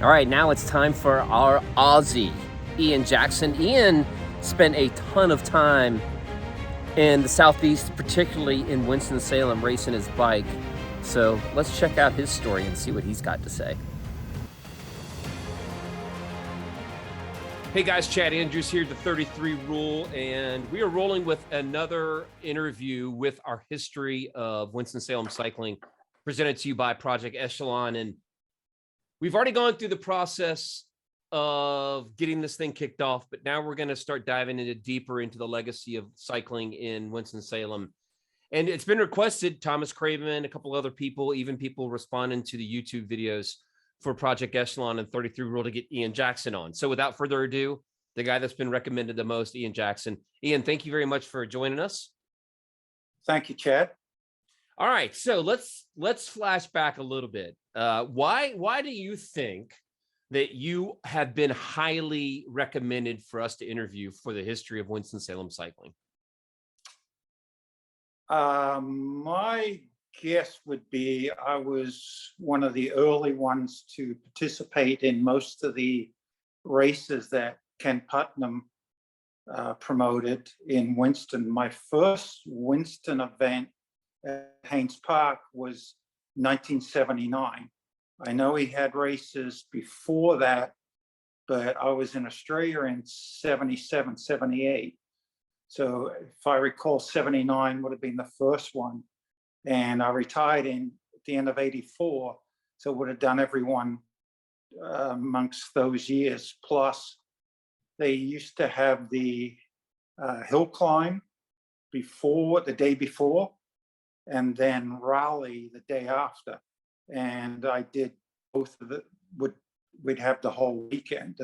All right, now it's time for our Aussie, Ian Jackson. Ian spent a ton of time in the Southeast, particularly in Winston-Salem, racing his bike. So let's check out his story and see what he's got to say. Hey guys, Chad Andrews here, the 33 Rule, and we are rolling with another interview with our history of Winston-Salem Cycling, presented to you by Project Echelon. And we've already gone through the process of getting this thing kicked off, but now we're going to start diving deeper into the legacy of cycling in Winston-Salem. And it's been requested, Thomas Craven, a couple other people, even people responding to the YouTube videos for Project Echelon and 33 Rule to get Ian Jackson on. So without further ado, the guy that's been recommended the most, Ian Jackson. Ian, thank you very much for joining us. Thank you, Chad. All right, so let's flash back a little bit. Why do you think that you have been highly recommended for us to interview for the history of Winston-Salem Cycling? My guess would be I was one of the early ones to participate in most of the races that Ken Putnam promoted in Winston. My first Winston event at Haynes Park was 1979. I know he had races before that, but I was in Australia in 77, 78. So if I recall, 79 would have been the first one. And I retired at the end of 84. So would have done every one amongst those years. Plus, they used to have the hill climb the day before, and then rally the day after. And I did both of it. We'd have the whole weekend.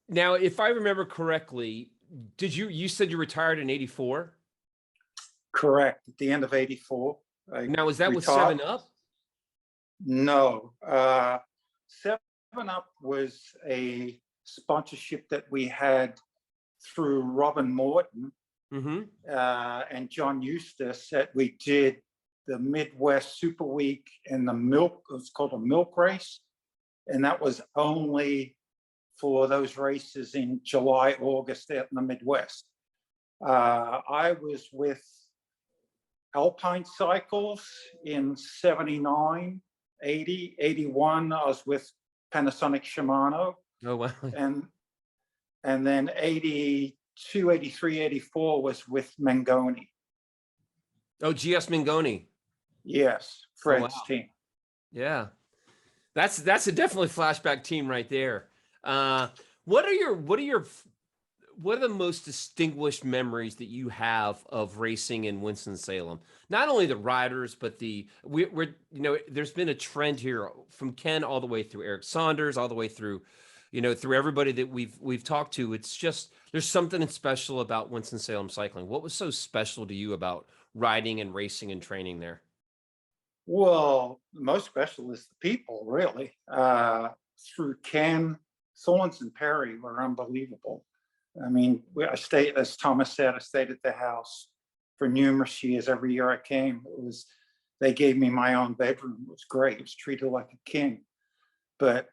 Now, if I remember correctly, you said you retired in 84? Correct, at the end of 84. Now, is that with 7-Up? No, 7-Up was a sponsorship that we had through Robin Morton and John Eustace, that we did the Midwest Super Week and it was called a milk race. And that was only for those races in July, August out in the Midwest. I was with Alpine Cycles in 79, 80, 81. I was with Panasonic Shimano. Oh, wow. And then 82, 83, 84 was with Mangoni. Oh, GS Mangoni. Yes, Fred's team. Yeah, that's a definitely flashback team right there. What are the most distinguished memories that you have of racing in Winston-Salem? Not only the riders, but there's been a trend here from Ken all the way through Eric Saunders, all the way through, through everybody that we've talked to. It's just, there's something special about Winston-Salem Cycling. What was so special to you about riding and racing and training there? Well, the most special is the people, really. Through Ken, Thorns and Perry were unbelievable. I mean, I stayed, as Thomas said, I stayed at the house for numerous years. Every year I came, they gave me my own bedroom. It was great. It was treated like a king. But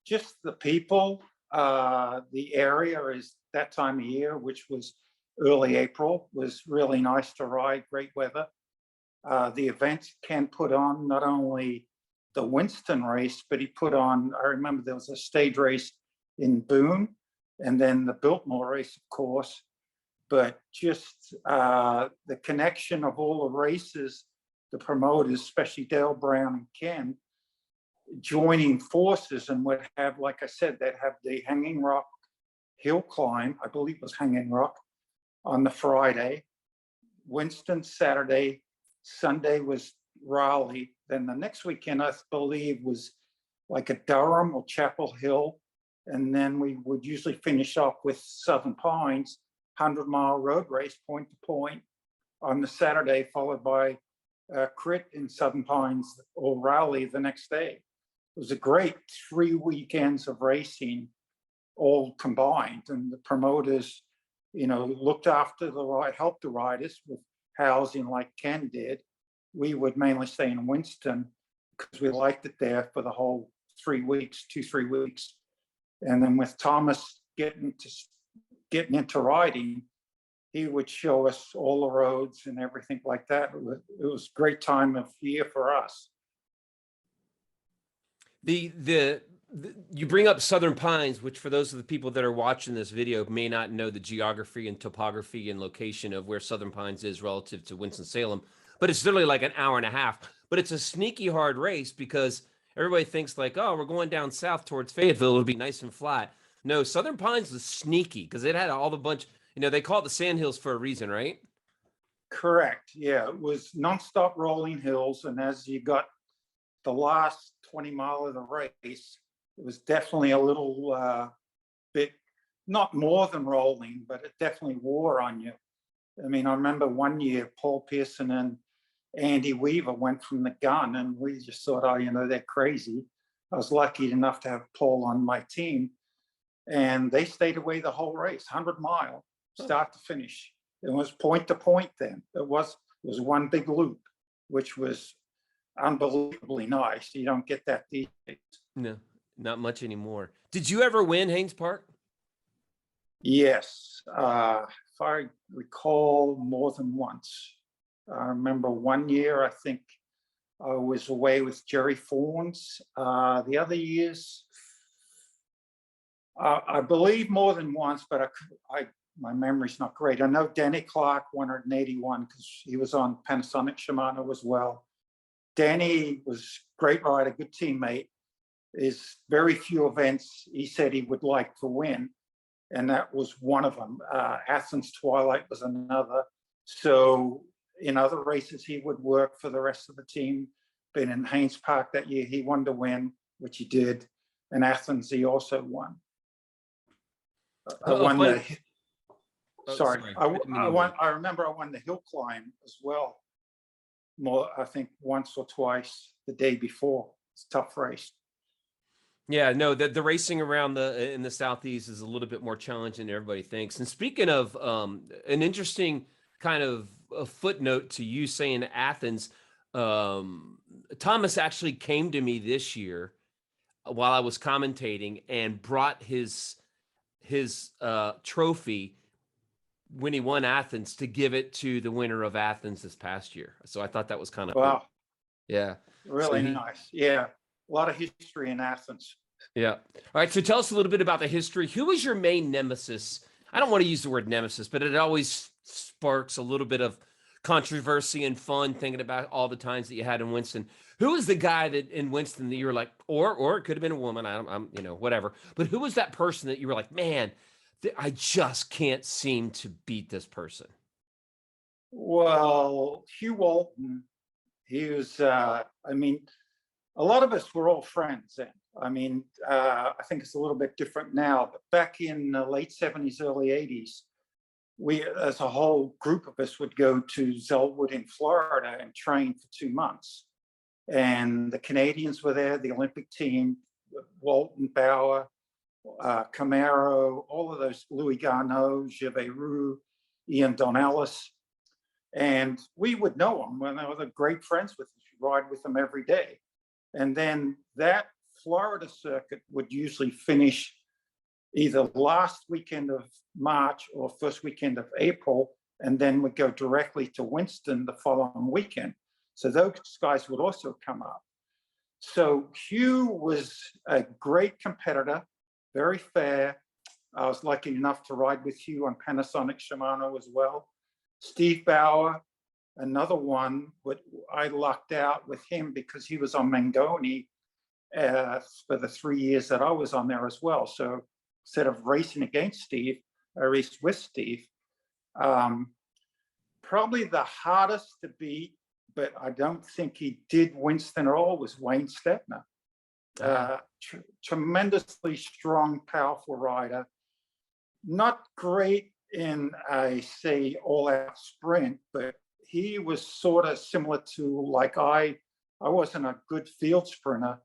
just the people, the area is that time of year, which was early April, was really nice to ride, great weather. The events Ken put on, not only the Winston race, but he put on, I remember there was a stage race in Boone, and then the Biltmore race, of course. But just the connection of all the races, the promoters, especially Dale Brown and Ken, joining forces, and would have, like I said, they'd have the Hanging Rock hill climb, I believe it was Hanging Rock, on the Friday, Winston Saturday, Sunday was Raleigh. Then the next weekend, I believe, was like a Durham or Chapel Hill. And then we would usually finish off with Southern Pines, 100-mile road race, point to point, on the Saturday, followed by crit in Southern Pines or Raleigh the next day. It was a great 3 weekends of racing, all combined. And the promoters, looked after helped the riders with housing like Ken did. we would mainly stay in Winston because we liked it there for the whole 3 weeks, 2, 3 weeks. And then with Thomas getting into riding, he would show us all the roads and everything like that. It was a great time of year for us. You bring up Southern Pines, which for those of the people that are watching this video may not know the geography and topography and location of where Southern Pines is relative to Winston-Salem, but it's literally like an hour and a half. But it's a sneaky hard race because everybody thinks like, oh, we're going down south towards Fayetteville, it'll be nice and flat. No, Southern Pines was sneaky because it had all the bunch, they call it the sand hills for a reason, right? Correct. Yeah, it was nonstop rolling hills. And as you got the last 20 mile of the race, it was definitely a little bit, not more than rolling, but it definitely wore on you. I mean, I remember one year, Paul Pearson and Andy Weaver went from the gun, and we just thought, oh, they're crazy. I was lucky enough to have Paul on my team, and they stayed away the whole race, 100-mile, start to finish. It was point to point then. It was one big loop, which was unbelievably nice. You don't get that these days. No, not much anymore. Did you ever win Haynes Park? Yes. If I recall, more than once. I remember one year, I think I was away with Jerry Fawns. The other years, I believe more than once, but my memory's not great. I know Danny Clark won it in 81 because he was on Panasonic Shimano as well. Danny was a great rider, good teammate. There's very few events he said he would like to win, and that was one of them. Athens Twilight was another. So in other races, he would work for the rest of the team. But in Haynes Park that year, he wanted to win, which he did. And Athens, he also won. I remember I won the hill climb as well. More, I think once or twice the day before. It's a tough race. Yeah, no, the racing around in the Southeast is a little bit more challenging than everybody thinks. And speaking of an interesting kind of a footnote to you saying Athens, Thomas actually came to me this year while I was commentating and brought his trophy when he won Athens to give it to the winner of Athens this past year. So I thought that was kind of wow. cool. Yeah. Really nice. Yeah. A lot of history in Athens. Yeah. All right. So tell us a little bit about the history. Who was your main nemesis? I don't want to use the word nemesis, but it always sparks a little bit of controversy and fun thinking about all the times that you had in Winston. Who was the guy that in Winston that you were like, or it could have been a woman, I'm whatever. But who was that person that you were like, man, I just can't seem to beat this person? Well, Hugh Walton, he was, a lot of us were all friends then. I think it's a little bit different now, but back in the late 70s, early 80s, we, as a whole group of us, would go to Zellwood in Florida and train for 2 months. And the Canadians were there, the Olympic team, Walton, Bauer, Camaro, all of those, Louis Garneau, Gervais Roux, Ian Donnellis. And we would know them when they were great friends with us, ride with them every day. And then that Florida circuit would usually finish either last weekend of March or first weekend of April, and then would go directly to Winston the following weekend. So those guys would also come up. So Hugh was a great competitor, very fair. I was lucky enough to ride with Hugh on Panasonic Shimano as well. Steve Bauer, another one, but I lucked out with him because he was on Mangoni for the 3 years that I was on there as well. So instead of racing against Steve, I raced with Steve. Probably the hardest to beat, but I don't think he did Winston at all, was Wayne Stettner. Tremendously strong, powerful rider. Not great in a, say, all-out sprint, but he was sort of similar to, like, I wasn't a good field sprinter,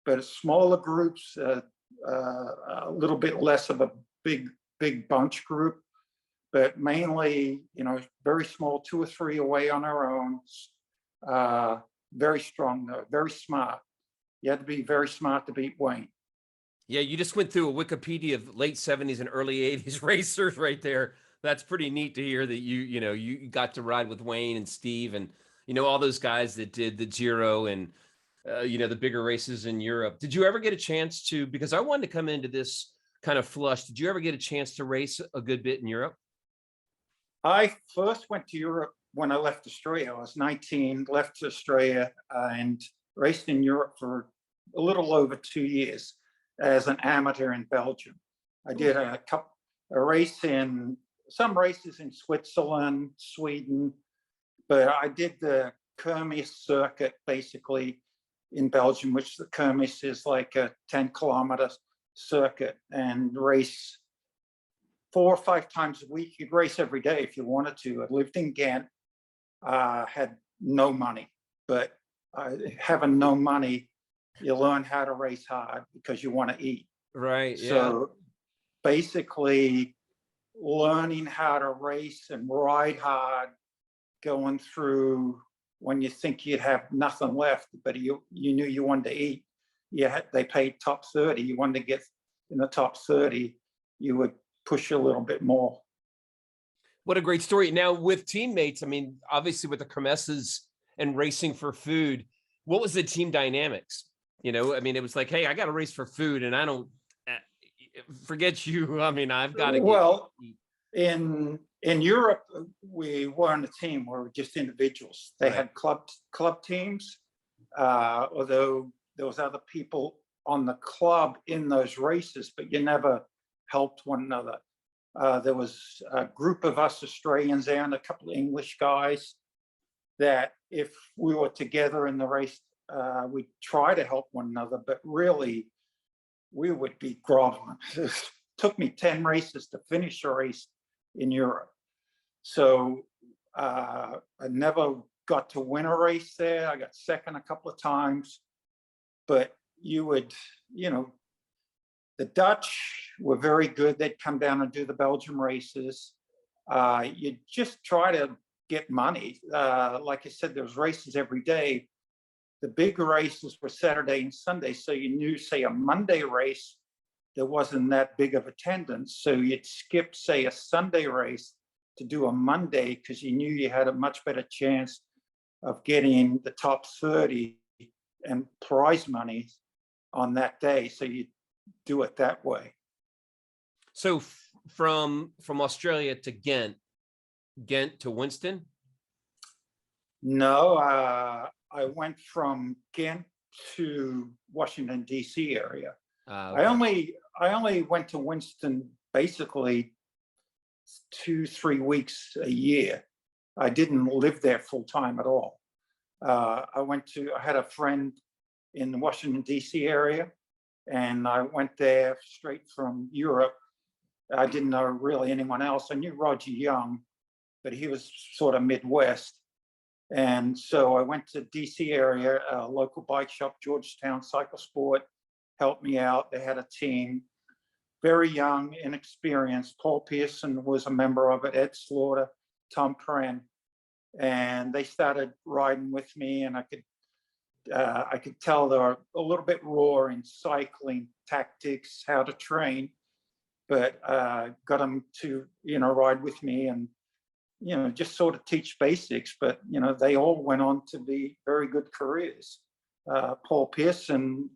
but smaller groups, a little bit less of a big bunch group, but mainly, very small, 2 or 3 away on our own. Very strong, though, very smart. You had to be very smart to beat Wayne. Yeah, you just went through a Wikipedia of late 70s and early 80s racers right there. That's pretty neat to hear that you got to ride with Wayne and Steve and all those guys that did the Giro and the bigger races in Europe. Did you ever get a chance to, because I wanted to come into this kind of flush, did you ever get a chance to race a good bit in Europe? I first went to Europe when I left Australia. I was 19, left Australia and raced in Europe for a little over 2 years as an amateur in Belgium. I did some races in Switzerland, Sweden, but I did the Kermis circuit basically in Belgium, which the Kermis is like a 10-kilometer circuit, and race 4 or 5 times a week. You'd race every day if you wanted to. I lived in Ghent, had no money, but having no money, you learn how to race hard because you want to eat. Right. Yeah. So basically learning how to race and ride hard, going through when you think you'd have nothing left, but you knew you wanted to eat. They paid top 30. You wanted to get in the top 30, you would push a little bit more. What a great story. Now with teammates, I mean, obviously with the kermesses and racing for food, what was the team dynamics? I mean, it was like, hey, I got to race for food and I don't forget you. I mean, I've got to in Europe, we weren't a team. We were just individuals. They had club teams, although there was other people on the club in those races, but you never helped one another. There was a group of us Australians there and a couple of English guys that if we were together in the race, we'd try to help one another, but really we would be groveling. It took me 10 races to finish a race in Europe. So I never got to win a race there. I got second a couple of times, but you would, the Dutch were very good. They'd come down and do the Belgium races. You'd just try to get money. Like I said, there was races every day. The big races were Saturday and Sunday. So you knew, say, a Monday race, there wasn't that big of attendance. So you'd skip, say, a Sunday race to do a Monday because you knew you had a much better chance of getting the top 30 and prize money on that day. So you do it that way. So from Australia to Ghent to Winston? No, I went from Ghent to Washington, D.C. area. Okay. I only went to Winston basically 2-3 weeks a year. I didn't live there full time at all. I had a friend in the Washington, D.C. area, and I went there straight from Europe. I didn't know really anyone else. I knew Roger Young, but he was sort of Midwest. And so I went to DC area, a local bike shop, Georgetown Cycle Sport, helped me out. They had a team, very young, inexperienced. Paul Pearson was a member of it, Ed Slaughter, Tom Pren. And they started riding with me, and I could tell they were a little bit raw in cycling tactics, how to train, but got them to, ride with me and, just sort of teach basics. But, they all went on to be very good careers. Paul Pearson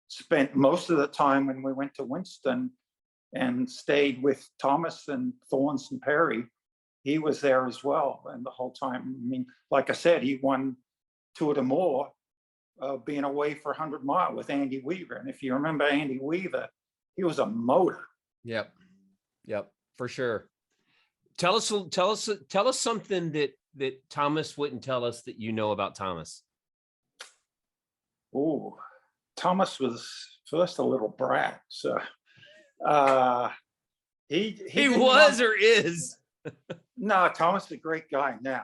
spent most of the time when we went to Winston and stayed with Thomas and Thorns and Perry. He was there as well. And the whole time, I mean, like I said, he won Tour de More, being away for 100 miles with Andy Weaver. And if you remember Andy Weaver, he was a motor. Yep, for sure. Tell us something that Thomas wouldn't tell us that you know about Thomas. Oh, Thomas was first a little brat. So he was or is. No, Thomas is a great guy now.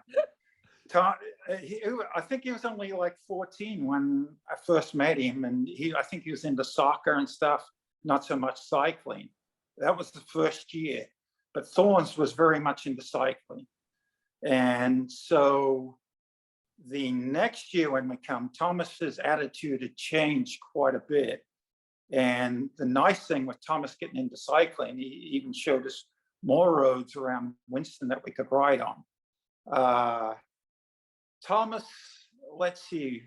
I think he was only like 14 when I first met him, and I think he was into soccer and stuff, not so much cycling. That was the first year, but Thorns was very much into cycling. And so The next year when we come, Thomas's attitude had changed quite a bit. And the nice thing with Thomas getting into cycling, he even showed us more roads around Winston that we could ride on. Thomas, let's see,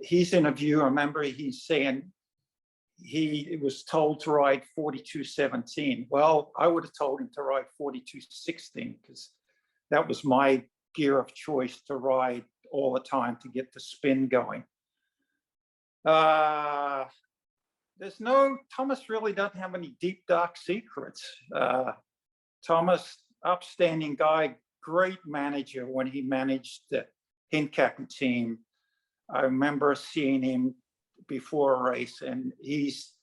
he's in a view, remember, he's saying he was told to ride 42.17. Well, I would have told him to ride 42.16 because that was my gear of choice to ride all the time to get the spin going. Thomas really doesn't have any deep, dark secrets. Thomas, upstanding guy, great manager when he managed the Hincapie team. I remember seeing him before a race, and he's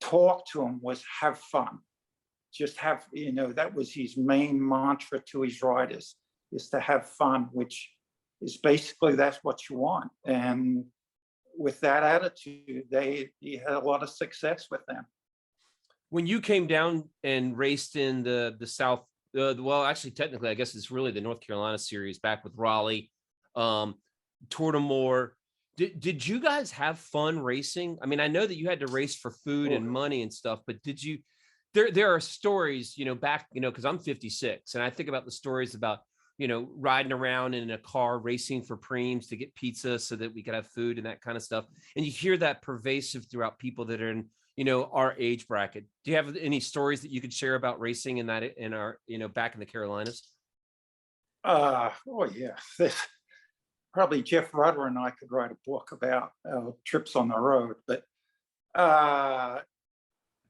talk to him was have fun. Just have, that was his main mantra to his riders, is to have fun, which is basically that's what you want. And with that attitude, he had a lot of success with them. When you came down and raced in the South, well, actually, technically, I guess it's really the North Carolina series back with Raleigh, Tortimore. Did you guys have fun racing? I mean, I know that you had to race for food and money and stuff, but did you? There are stories, back, because I'm 56, and I think about the stories about, riding around in a car racing for preems to get pizza so that we could have food and that kind of stuff. And you hear that pervasive throughout people that are in, our age bracket. Do you have any stories that you could share about racing in our, back in the Carolinas? Oh yeah. Probably Jeff Rudder and I could write a book about trips on the road. But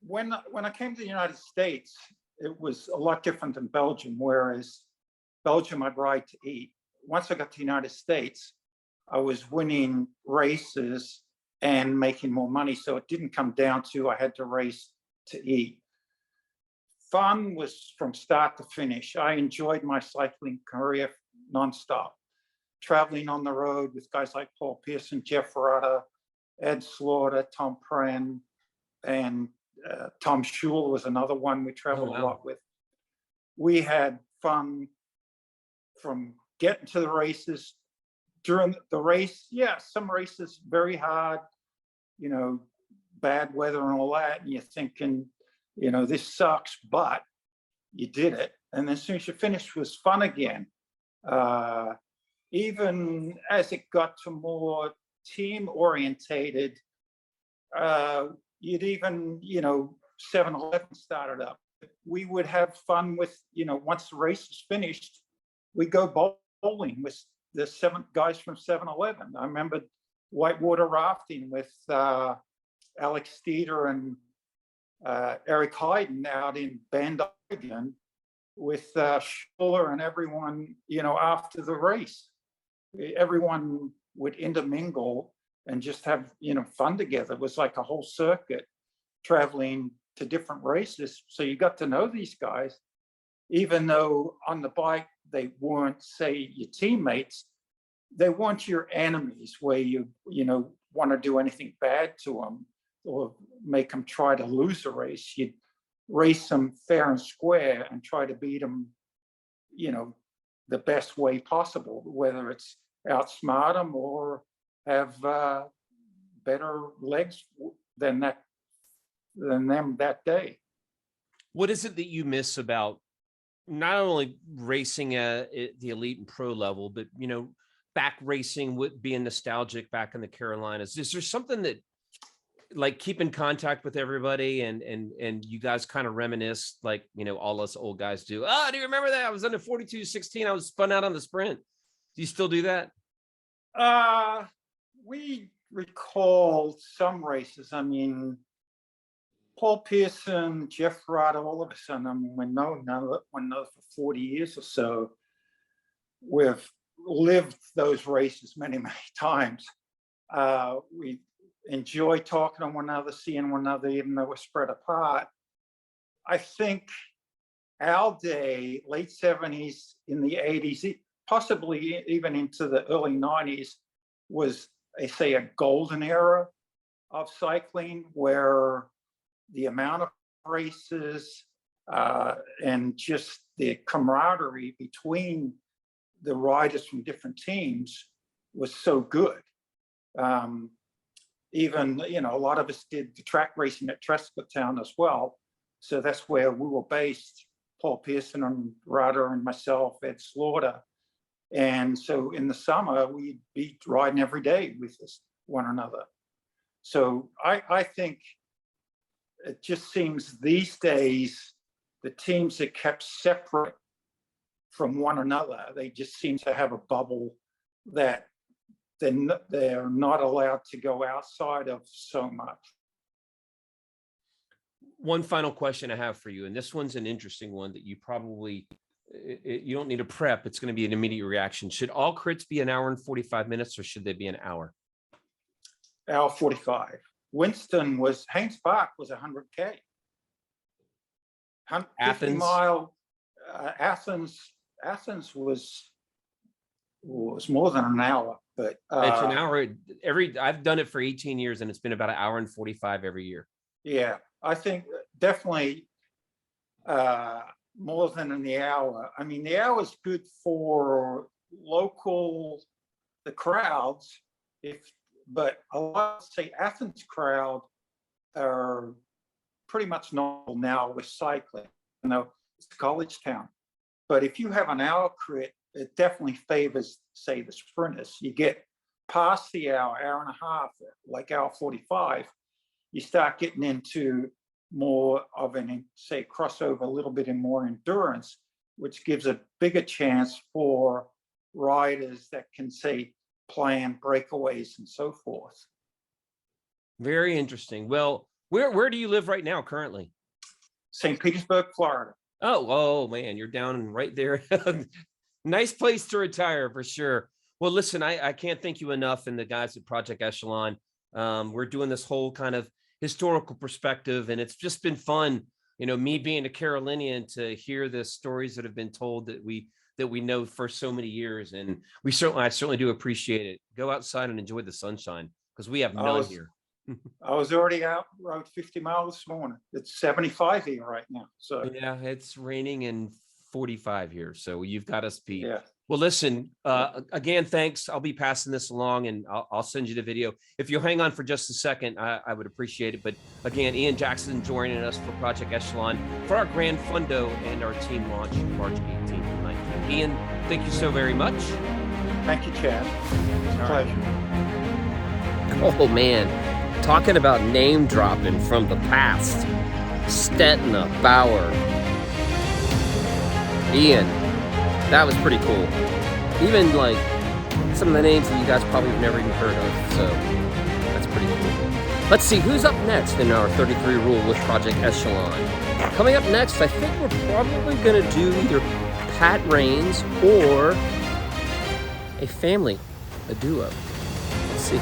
when I came to the United States, it was a lot different than Belgium, whereas Belgium I'd ride to eat. Once I got to the United States, I was winning races and making more money. So it didn't come down to I had to race to eat. Fun was from start to finish. I enjoyed my cycling career nonstop. Traveling on the road with guys like Paul Pearson, Jeff Rudder, Ed Slaughter, Tom Pren, and Tom Schul was another one we traveled a lot with. We had fun from getting to the races. During the race, yeah, some races very hard, bad weather and all that, and you're thinking, this sucks, but you did it. And then as soon as you finished, it was fun again. Even as it got to more team orientated, you'd even, 7-Eleven started up. We would have fun with, once the race was finished, we'd go bowling with the 7 guys from 7-Eleven. I remember whitewater rafting with Alex Steeder and Eric Hayden out in Bend, Oregon, with Schuller and everyone, after the race. Everyone would intermingle and just have, fun together. It was like a whole circuit traveling to different races. So you got to know these guys, even though on the bike, they weren't, say, your teammates, they weren't your enemies where you want to do anything bad to them or make them try to lose a race. You'd race them fair and square and try to beat them, the best way possible, whether it's outsmart them or have better legs than them that day. What is it that you miss about not only racing at the elite and pro level, but, back racing, being nostalgic back in the Carolinas? Is there something that, like, keep in contact with everybody and you guys kind of reminisce, like, all us old guys do? Oh, do you remember that? I was under 42.16. I was spun out on the sprint. Do you still do that? We recall some races. I mean, Paul Pearson, Jeff Rudder, all of a sudden, we know for 40 years or so. We've lived those races many, many times. We enjoy talking to one another, seeing one another, even though we're spread apart. I think our day, late 70s, in the 80s, possibly even into the early 90s, was, a golden era of cycling, where the amount of races and just the camaraderie between the riders from different teams was so good. Even, a lot of us did the track racing at Trescottown as well. So that's where we were based, Paul Pearson and Ryder and myself, Ed Slaughter. And so in the summer, we'd be riding every day with one another. So I think it just seems these days, the teams that kept separate from one another, they just seem to have a bubble that they're not allowed to go outside of so much. One final question I have for you, and this one's an interesting one that you probably, you don't need a prep. It's going to be an immediate reaction. Should all crits be an hour and 45 minutes, or should they be an hour? Hour 45. Haynes Park was 100K. Athens. 50-mile. Athens was more than an hour, but it's an hour I've done it for 18 years, and it's been about an hour and 45 every year. Yeah, I think definitely more than in the hour. I mean, the hour is good for the crowds, but a lot, say, Athens crowd are pretty much normal now with cycling. It's a college town. But if you have an hour crit, it definitely favors, say, the sprinters. You get past the hour and a half, like hour 45, you start getting into more of say, crossover, a little bit in more endurance, which gives a bigger chance for riders that can, say, plan breakaways and so forth. Very interesting. Well, where do you live right now currently? St. Petersburg, Florida. Oh man, you're down right there. Nice place to retire for sure. Well, listen, I can't thank you enough, and the guys at Project Echelon. We're doing this whole kind of historical perspective, and it's just been fun, me being a Carolinian, to hear the stories that have been told that we know for so many years. And I certainly do appreciate it. Go outside and enjoy the sunshine, because we have none here. I was already out, rode 50 miles this morning. It's 75 here right now. So yeah, it's raining and 45 here. So you've got us beat. Yeah. Well, listen, again, thanks. I'll be passing this along, and I'll send you the video. If you'll hang on for just a second, I would appreciate it. But again, Ian Jackson joining us for Project Echelon for our Grand Fundo and our team launch March 18th and 19th. Ian, thank you so very much. Thank you, Chad. It's a pleasure. Oh, man. Talking about name dropping from the past. Stetna, Bauer, Ian. That was pretty cool. Even like some of the names that you guys probably have never even heard of. So that's pretty cool. Let's see who's up next in our 33 rule with Project Echelon. Coming up next, I think we're probably going to do either Pat Rains or a family, a duo. Let's see.